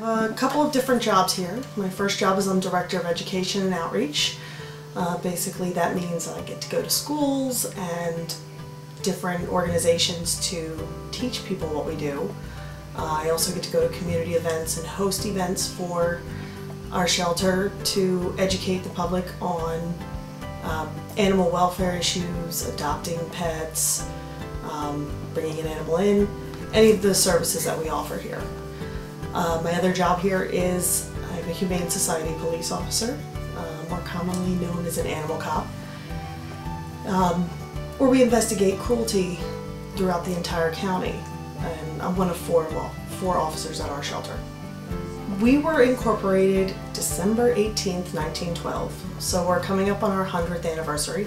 have a couple of different jobs here. My first job is I'm Director of Education and Outreach. Basically that means I get to go to schools and different organizations to teach people what we do. I also get to go to community events and host events for our shelter to educate the public on animal welfare issues, adopting pets, bringing an animal in, any of the services that we offer here. My other job here is I'm a Humane Society police officer, more commonly known as an animal cop, where we investigate cruelty throughout the entire county, and I'm one of four officers at our shelter. We were incorporated December 18th, 1912, so we're coming up on our 100th anniversary.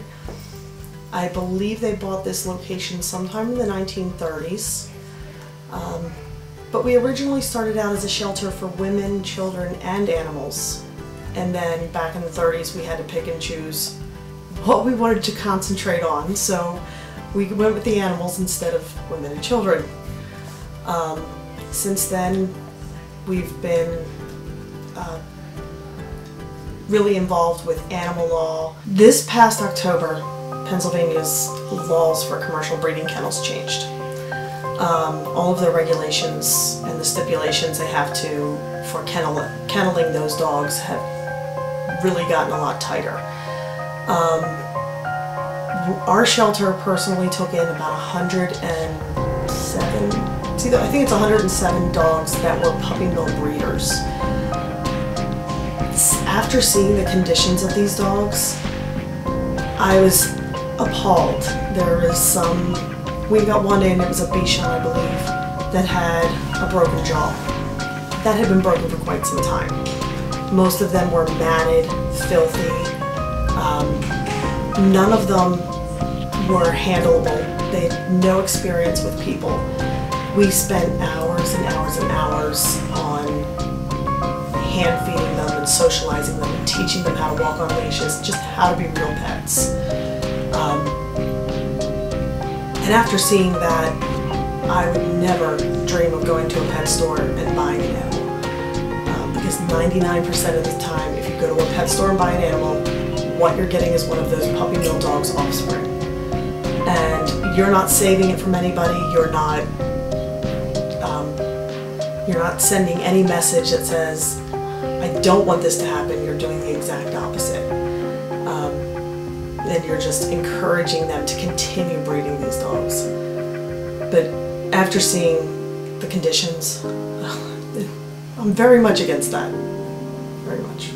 I believe they bought this location sometime in the 1930s, but we originally started out as a shelter for women, children, and animals, and then back in the 30s we had to pick and choose what we wanted to concentrate on, so we went with the animals instead of women and children. Since then, we've been really involved with animal law. This past October, Pennsylvania's laws for commercial breeding kennels changed. All of the regulations and the stipulations they have to for kenneling those dogs have really gotten a lot tighter. Our shelter personally took in about 107, I think it's 107 dogs that were puppy mill breeders. After seeing the conditions of these dogs, I was appalled. There was we got one in, it was a Bichon, I believe, that had a broken jaw. That had been broken for quite some time. Most of them were matted, filthy. None of them were handleable. They had no experience with people. We spent hours and hours and hours on hand feeding them and socializing them and teaching them how to walk on leashes, just how to be real pets. And after seeing that, I would never dream of going to a pet store and buying an animal. Because 99% of the time, if you go to a pet store and buy an animal, what you're getting is one of those puppy mill dogs' offspring. And you're not saving it from anybody, you're not sending any message that says, I don't want this to happen. You're doing the exact opposite. And you're just encouraging them to continue breeding these dogs. But after seeing the conditions, I'm very much against that. Very much.